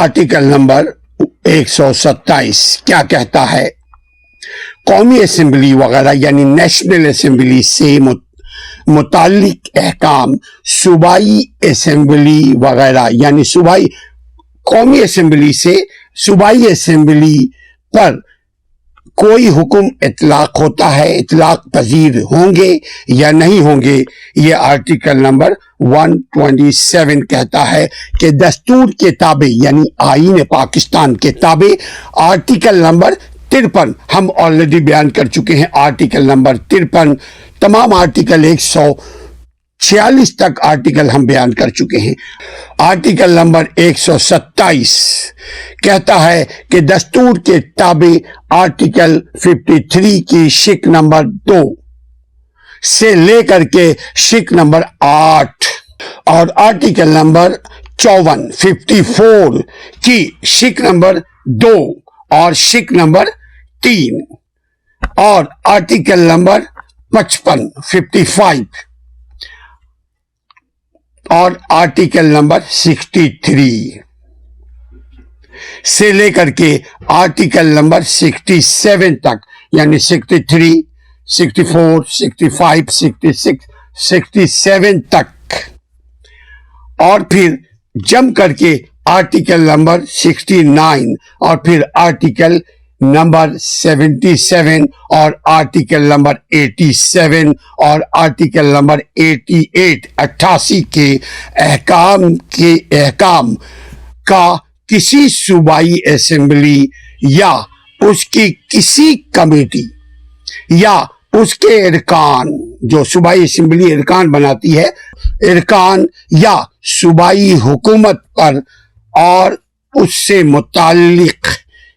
Article number 127 کیا کہتا ہے؟ قومی اسمبلی وغیرہ یعنی نیشنل اسمبلی سے متعلق احکام صوبائی اسمبلی وغیرہ یعنی قومی اسمبلی سے صوبائی اسمبلی پر کوئی حکم اطلاق ہوتا ہے، اطلاق پذیر ہوں گے یا نہیں ہوں گے، یہ آرٹیکل نمبر 127 کہتا ہے کہ دستور کے تابع یعنی آئین پاکستان کے تابع آرٹیکل نمبر 53 ہم آلریڈی بیان کر چکے ہیں۔ آرٹیکل نمبر 53 تمام آرٹیکل 146 تک آرٹیکل ہم بیان کر چکے ہیں۔ آرٹیکل نمبر 127 کہتا ہے کہ دستور کے تابع آرٹیکل 53 کی شق نمبر 2 سے لے کر کے شق نمبر 8 اور آرٹیکل نمبر 54 کی شق نمبر 2 اور شق نمبر 3 اور آرٹیکل نمبر 55 اور آرٹیکل نمبر 63 سے لے کر کے آرٹیکل نمبر 67 تک یعنی 63 64 65 66 67 تک اور پھر جم کر کے آرٹیکل نمبر 69 اور پھر آرٹیکل نمبر 77 اور آرٹیکل نمبر 87 اور آرٹیکل نمبر 88 کے احکام کا کسی صوبائی اسمبلی یا اس کی کسی کمیٹی یا اس کے ارکان، جو صوبائی اسمبلی ارکان بناتی ہے، ارکان یا صوبائی حکومت پر اور اس سے متعلق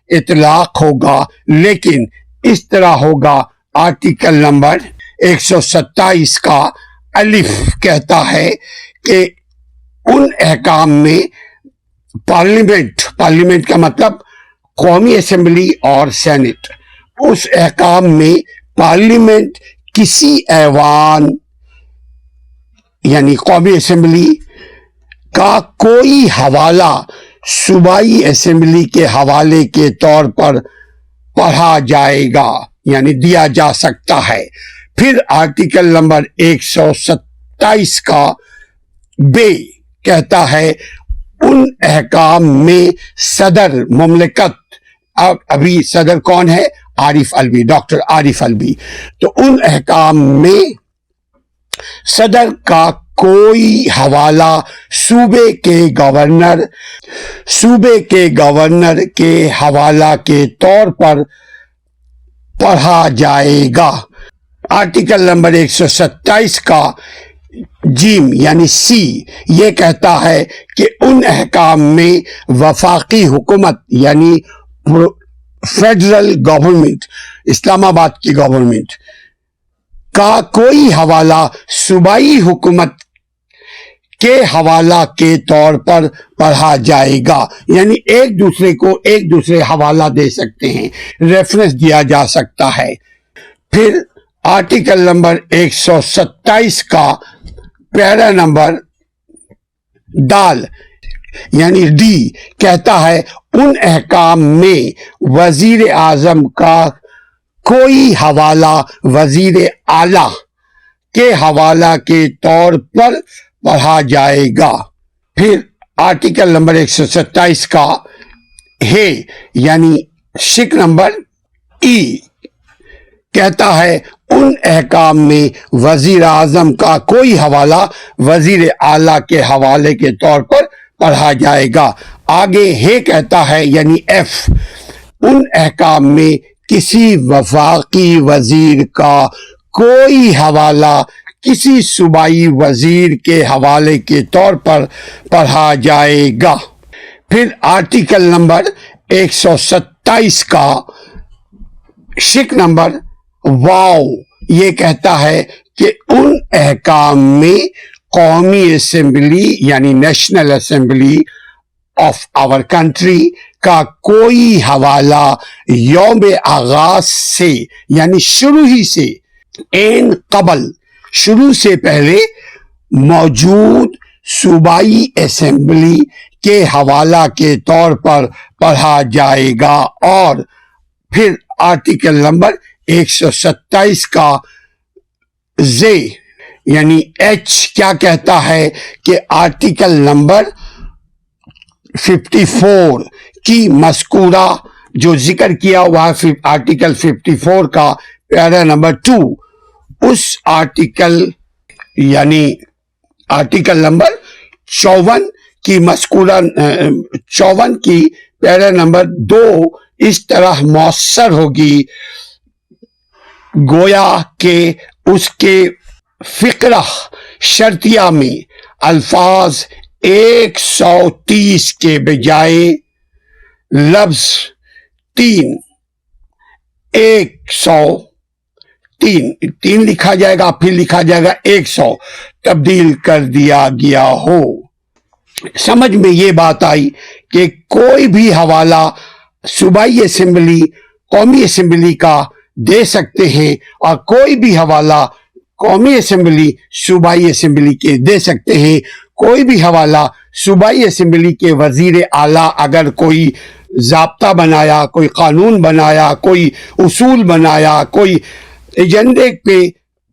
اطلاق ہوگا، لیکن اس طرح ہوگا۔ آرٹیکل نمبر 127 کا الف کہتا ہے کہ ان احکام میں پارلیمنٹ کا مطلب قومی اسمبلی اور سینٹ، اس احکام میں پارلیمنٹ کسی ایوان یعنی قومی اسمبلی کا کوئی حوالہ صوبائی اسمبلی کے حوالے کے طور پر پڑھا جائے گا یعنی دیا جا سکتا ہے۔ پھر آرٹیکل نمبر 127 کا بے کہتا ہے ان احکام میں صدر مملکت، ابھی صدر کون ہے؟ عارف الوی، ڈاکٹر عارف الوی، تو ان احکام میں صدر کا کوئی حوالہ صوبے کے گورنر کے حوالہ کے طور پر پڑھا جائے گا۔ آرٹیکل نمبر 127 کا جیم یعنی سی یہ کہتا ہے کہ ان احکام میں وفاقی حکومت یعنی فیڈرل گورنمنٹ، اسلام آباد کی گورنمنٹ کا کوئی حوالہ صوبائی حکومت کے حوالہ کے طور پر پڑھا جائے گا، یعنی ایک دوسرے حوالہ دے سکتے ہیں، ریفرنس دیا جا سکتا ہے۔ پھر آرٹیکل نمبر 127 کا پیرا نمبر دال یعنی ڈی کہتا ہے ان احکام میں وزیر اعظم کا کوئی حوالہ وزیر اعلیٰ کے حوالہ کے طور پر پڑھا جائے گا۔ پھر آرٹیکل نمبر 127 کا ہے یعنی شق نمبر ای کہتا ہے ان احکام میں وزیر اعظم کا کوئی حوالہ وزیر اعلیٰ کے حوالے کے طور پر پڑھا جائے گا۔ آگے ہے کہتا ہے یعنی ایف ان احکام میں کسی وفاقی وزیر کا کوئی حوالہ کسی صوبائی وزیر کے حوالے کے طور پر پڑھا جائے گا۔ پھر آرٹیکل نمبر 127 کا شق نمبر واو یہ کہتا ہے کہ ان احکام میں قومی اسمبلی یعنی national assembly of our country کا کوئی حوالہ یوم آغاز سے یعنی شروع ہی سے شروع سے پہلے موجود صوبائی اسمبلی کے حوالہ کے طور پر پڑھا جائے گا. اور پھر آرٹیکل نمبر 127 کا زے یعنی ایچ کیا کہتا ہے کہ آرٹیکل نمبر 54 کی مذکورہ جو ذکر کیا ہوا ہے آرٹیکل 54 کا پیرا نمبر 2 اس آرٹیکل یعنی آرٹیکل نمبر 54 کی مذکورہ 54 کی پیرا نمبر 2 اس طرح مؤثر ہوگی گویا کہ اس کے فقرہ شرطیہ میں الفاظ 130 کے بجائے لفظ 103 لکھا جائے گا پھر لکھا جائے گا 100 تبدیل کر دیا گیا ہو. سمجھ میں یہ بات آئی کہ کوئی بھی حوالہ صوبائی اسمبلی قومی اسمبلی کا دے سکتے ہیں اور کوئی بھی حوالہ قومی اسمبلی صوبائی اسمبلی کے دے سکتے ہیں. کوئی بھی حوالہ صوبائی اسمبلی کے وزیر اعلیٰ اگر کوئی ضابطہ بنایا کوئی قانون بنایا کوئی اصول بنایا کوئی ایجنڈے پہ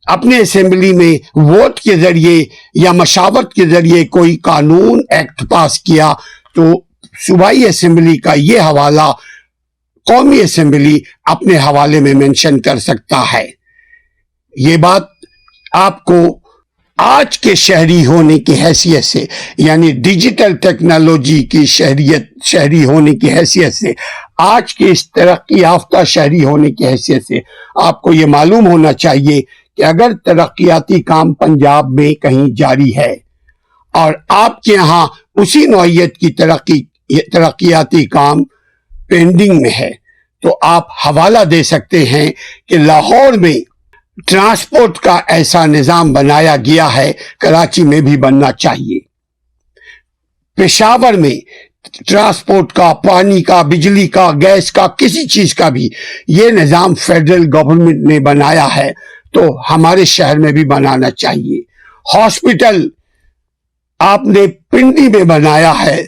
اپنے اسمبلی میں ووٹ کے ذریعے یا مشاورت کے ذریعے کوئی قانون ایکٹ پاس کیا تو صوبائی اسمبلی کا یہ حوالہ قومی اسمبلی اپنے حوالے میں منشن کر سکتا ہے. یہ بات آپ کو آج کے شہری ہونے کی حیثیت سے یعنی ڈیجیٹل ٹیکنالوجی کی شہری ہونے کی حیثیت سے آج کے اس ترقی یافتہ شہری ہونے کی حیثیت سے آپ کو یہ معلوم ہونا چاہیے کہ اگر ترقیاتی کام پنجاب میں کہیں جاری ہے اور آپ کے ہاں اسی نوعیت کی ترقیاتی کام پینڈنگ میں ہے تو آپ حوالہ دے سکتے ہیں کہ لاہور میں ٹرانسپورٹ کا ایسا نظام بنایا گیا ہے کراچی میں بھی بننا چاہیے. پشاور میں ٹرانسپورٹ کا پانی کا بجلی کا گیس کا کسی چیز کا بھی یہ نظام فیڈرل گورنمنٹ نے بنایا ہے تو ہمارے شہر میں بھی بنانا چاہیے. ہاسپٹل آپ نے پنڈی میں بنایا ہے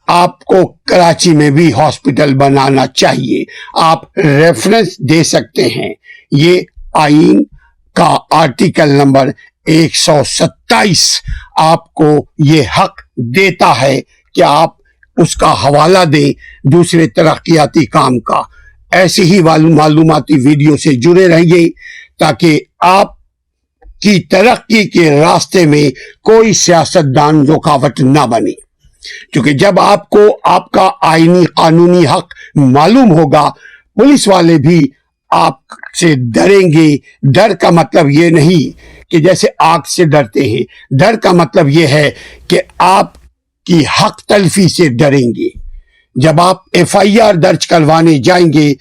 آپ کو کراچی میں بھی ہاسپٹل بنانا چاہیے. آپ ریفرنس دے سکتے ہیں. یہ آئین کا آرٹیکل نمبر 127 آپ کو یہ حق دیتا ہے کہ آپ اس کا حوالہ دیں دوسرے ترقیاتی کام کا. ایسے ہی معلوماتی ویڈیو سے جڑے رہیے تاکہ آپ کی ترقی کے راستے میں کوئی سیاستدان رکاوٹ نہ بنے. کیونکہ جب آپ کو آپ کا آئینی قانونی حق معلوم ہوگا پولیس والے بھی آپ سے ڈریں گے. ڈر کا مطلب یہ نہیں کہ جیسے آگ سے ڈرتے ہیں. ڈر کا مطلب یہ ہے کہ آپ کی حق تلفی سے ڈریں گے. جب آپ ایف آئی آر درج کروانے جائیں گے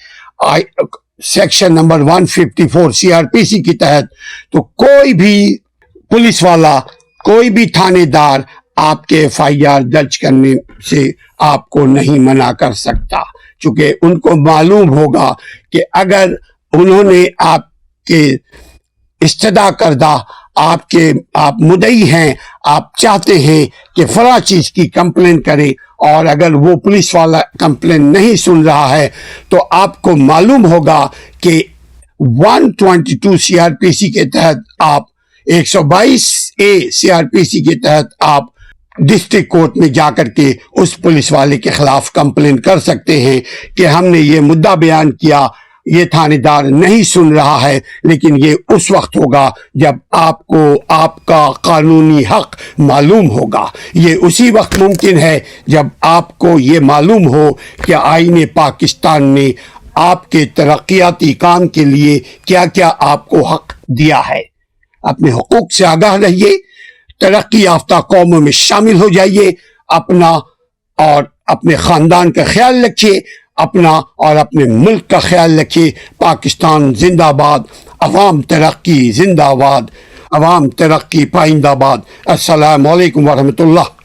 section number 154 C R P C کے تحت تو کوئی بھی پولیس والا کوئی بھی تھانے دار آپ کے ایف آئی آر درج کرنے سے آپ کو نہیں منع کر سکتا. چونکہ ان کو معلوم ہوگا کہ اگر انہوں نے آپ کے استدعا کردہ آپ مدعی ہیں آپ چاہتے ہیں کہ فلاں چیز کی کمپلین کرے اور اگر وہ پولیس والا کمپلین نہیں سن رہا ہے تو آپ کو معلوم ہوگا کہ 122 سی آر پی سی کے تحت آپ 122 اے سی آر پی سی کے تحت آپ ڈسٹرکٹ کورٹ میں جا کر کے اس پولیس والے کے خلاف کمپلین کر سکتے ہیں کہ ہم نے یہ مدعا بیان کیا یہ تھانے دار نہیں سن رہا ہے. لیکن یہ اس وقت ہوگا جب آپ کو آپ کا قانونی حق معلوم ہوگا. یہ اسی وقت ممکن ہے جب آپ کو یہ معلوم ہو کہ آئین پاکستان نے آپ کے ترقیاتی کام کے لیے کیا کیا آپ کو حق دیا ہے. اپنے حقوق سے آگاہ رہیے. ترقی یافتہ قوموں میں شامل ہو جائیے. اپنا اور اپنے خاندان کا خیال رکھیے. اپنا اور اپنے ملک کا خیال رکھیے. پاکستان زندہ باد. عوام ترقی زندہ باد. عوام ترقی پائندہ باد. السلام علیکم ورحمۃ اللہ.